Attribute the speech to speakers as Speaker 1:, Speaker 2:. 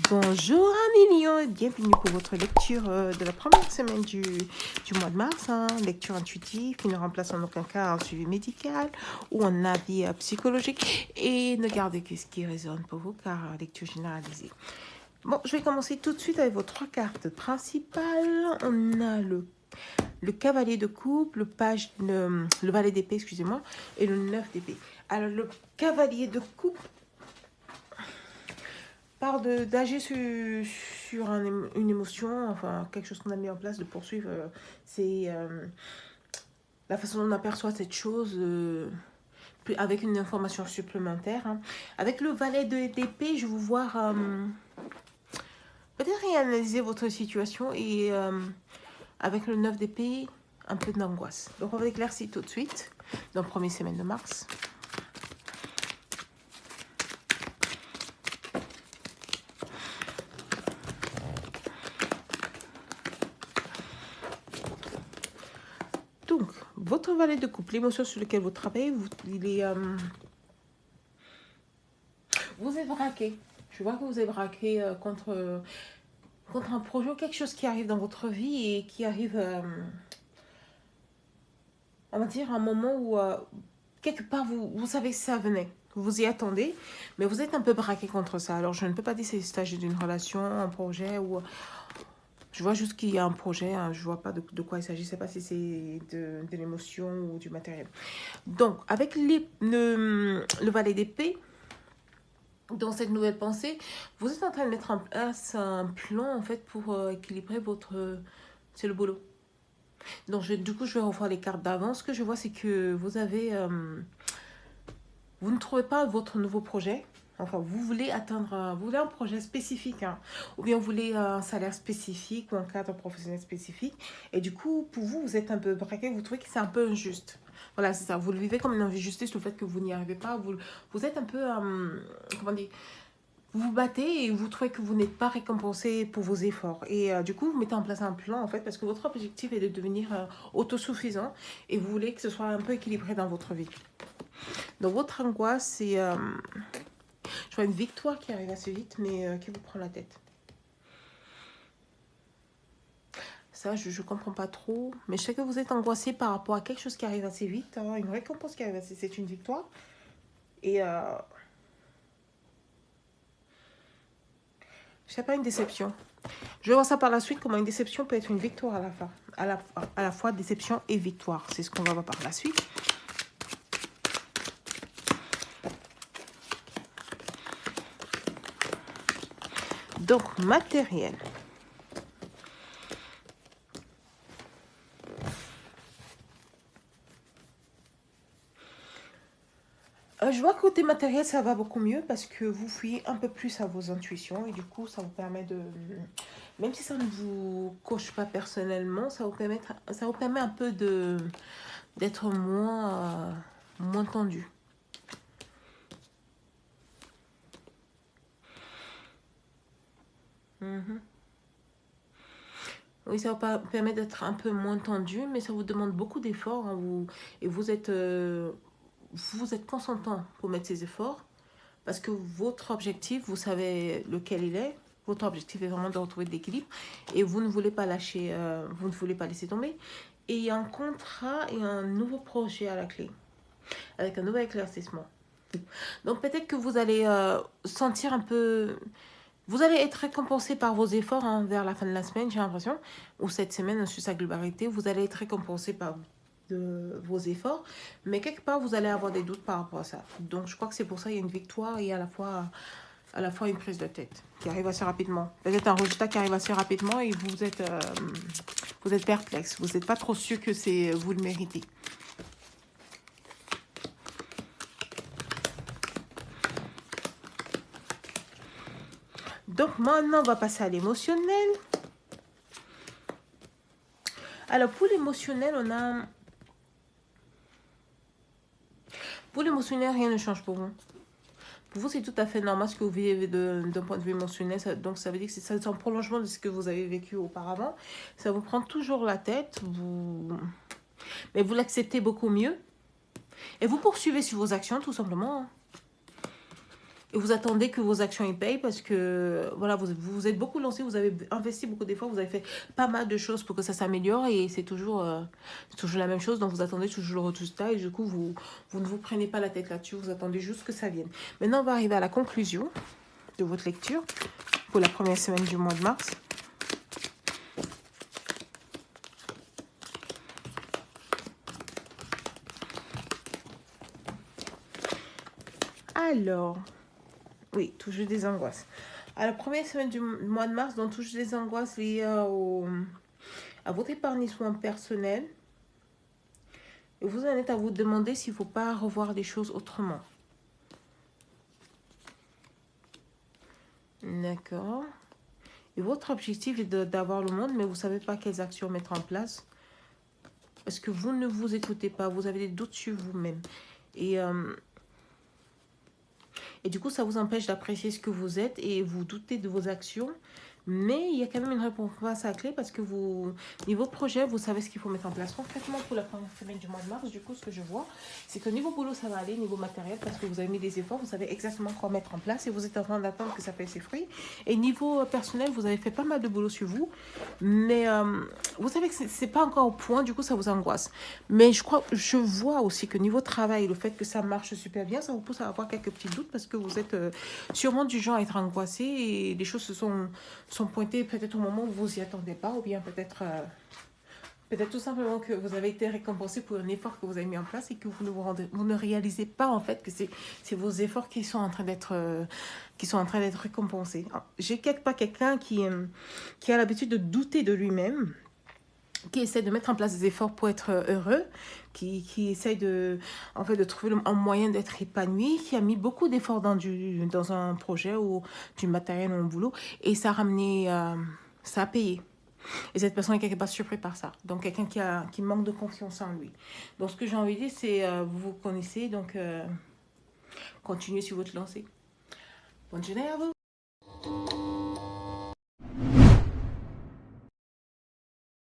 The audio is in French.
Speaker 1: Bonjour amis lions et bienvenue pour votre lecture de la première semaine du mois de mars. Lecture intuitive qui ne remplace en aucun cas un suivi médical ou un avis psychologique. Et ne gardez que ce qui résonne pour vous car lecture généralisée. Bon, je vais commencer tout de suite avec vos trois cartes principales. On a le cavalier de coupe, le valet d'épée, excusez-moi, et le 9 d'épée. Alors le cavalier de coupe part d'agir sur une émotion, enfin quelque chose qu'on a mis en place, de poursuivre. C'est la façon dont on aperçoit cette chose avec une information supplémentaire. Avec le valet d'épée, je vais vous voir peut-être réanalyser votre situation et avec le 9 d'épée, un peu d'angoisse. Donc on va éclaircir tout de suite dans la première semaine de mars. Donc, votre valet de coupe, l'émotion sur laquelle vous travaillez, vous êtes braqué. Je vois que vous êtes braqué contre un projet ou quelque chose qui arrive dans votre vie et qui arrive, on va dire, à un moment où, quelque part, vous savez que ça venait. Vous y attendez, mais vous êtes un peu braqué contre ça. Alors, je ne peux pas dire si c'est s'agit d'une relation, un projet ou... Je vois juste qu'il y a un projet, je ne vois pas de quoi il s'agit, je ne sais pas si c'est de l'émotion ou du matériel. Donc, avec le valet d'épée, dans cette nouvelle pensée, vous êtes en train de mettre en place un plan en fait pour équilibrer votre... C'est le boulot. Donc, du coup, je vais revoir les cartes d'avance. Ce que je vois, c'est que vous avez... vous ne trouvez pas votre nouveau projet. Enfin, vous voulez vous voulez un projet spécifique, ou bien vous voulez un salaire spécifique ou un cadre professionnel spécifique. Et du coup, pour vous, vous êtes un peu braqué, vous trouvez que c'est un peu injuste. Voilà, c'est ça. Vous le vivez comme une injustice, le fait que vous n'y arrivez pas. Vous êtes un peu, comment dire, vous vous battez et vous trouvez que vous n'êtes pas récompensé pour vos efforts. Et du coup, vous mettez en place un plan, en fait, parce que votre objectif est de devenir autosuffisant et vous voulez que ce soit un peu équilibré dans votre vie. Donc, votre angoisse, c'est... je vois une victoire qui arrive assez vite, mais qui vous prend la tête. Ça, je ne comprends pas trop. Mais je sais que vous êtes angoissé par rapport à quelque chose qui arrive assez vite. Une récompense qui arrive assez vite. C'est une victoire. Et je sais pas, une déception. Je vais voir ça par la suite, comment une déception peut être une victoire à la fin. À la fois déception et victoire. C'est ce qu'on va voir par la suite. Donc, matériel. Je vois que côté matériel, ça va beaucoup mieux parce que vous fuyez un peu plus à vos intuitions et du coup, ça vous permet de... Même si ça ne vous coche pas personnellement, ça vous permet un peu d'être moins tendu. Oui, ça vous permet d'être un peu moins tendu, mais ça vous demande beaucoup d'efforts. Et vous êtes consentant pour mettre ces efforts parce que votre objectif, vous savez lequel il est. Votre objectif est vraiment de retrouver de l'équilibre et vous ne voulez pas lâcher, vous ne voulez pas laisser tomber. Et il y a un contrat et un nouveau projet à la clé avec un nouvel éclaircissement. Donc peut-être que vous allez sentir un peu... Vous allez être récompensé par vos efforts vers la fin de la semaine, j'ai l'impression, ou cette semaine sur sa globalité. Vous allez être récompensé par vos efforts, mais quelque part, vous allez avoir des doutes par rapport à ça. Donc, je crois que c'est pour ça qu'il y a une victoire et à la fois une prise de tête qui arrive assez rapidement. Peut-être un résultat qui arrive assez rapidement et vous êtes perplexe. Vous n'êtes pas trop sûr que vous le méritez. Donc maintenant, on va passer à l'émotionnel. Alors, pour l'émotionnel, on a... Pour l'émotionnel, rien ne change pour vous. Pour vous, c'est tout à fait normal ce que vous vivez d'un point de vue émotionnel. Donc, ça veut dire que c'est un prolongement de ce que vous avez vécu auparavant. Ça vous prend toujours la tête. Mais vous l'acceptez beaucoup mieux. Et vous poursuivez sur vos actions, tout simplement. Et vous attendez que vos actions y payent parce que voilà, vous êtes beaucoup lancé, vous avez investi beaucoup d'efforts, vous avez fait pas mal de choses pour que ça s'améliore et c'est toujours la même chose. Donc vous attendez toujours le résultat et du coup, vous ne vous prenez pas la tête là-dessus, vous attendez juste que ça vienne. Maintenant, on va arriver à la conclusion de votre lecture pour la première semaine du mois de mars. Alors, oui, toujours des angoisses. À la première semaine du mois de mars, donc toujours des angoisses liées à votre épanouissement personnel. Et vous en êtes à vous demander s'il ne faut pas revoir les choses autrement. D'accord. Et votre objectif est d'avoir le monde, mais vous ne savez pas quelles actions mettre en place. Parce que vous ne vous écoutez pas, vous avez des doutes sur vous-même. Et du coup, ça vous empêche d'apprécier ce que vous êtes et vous doutez de vos actions. Mais il y a quand même une réponse à clé parce que vous, niveau projet, vous savez ce qu'il faut mettre en place. Concrètement, pour la première semaine du mois de mars, du coup, ce que je vois, c'est que niveau boulot, ça va aller, niveau matériel, parce que vous avez mis des efforts, vous savez exactement quoi mettre en place et vous êtes en train d'attendre que ça paye ses fruits. Et niveau personnel, vous avez fait pas mal de boulot sur vous, mais vous savez que c'est pas encore au point, du coup, ça vous angoisse. Mais je vois aussi que niveau travail, le fait que ça marche super bien, ça vous pousse à avoir quelques petits doutes parce que vous êtes sûrement du genre à être angoissé et les choses sont pointées peut-être au moment où vous n'y attendez pas ou bien peut-être tout simplement que vous avez été récompensé pour un effort que vous avez mis en place et que vous ne réalisez pas en fait que c'est vos efforts qui sont en train d'être récompensés. J'ai quelque part quelqu'un qui a l'habitude de douter de lui-même, qui essaie de mettre en place des efforts pour être heureux, qui essaie en fait, de trouver un moyen d'être épanoui, qui a mis beaucoup d'efforts dans un projet ou du matériel ou un boulot, et ça a ramené, ça a payé. Et cette personne est quelque part surpris par ça. Donc, quelqu'un qui manque de confiance en lui. Donc, ce que j'ai envie de dire, c'est, vous vous connaissez, donc continuez sur votre lancée. Bonne journée à vous.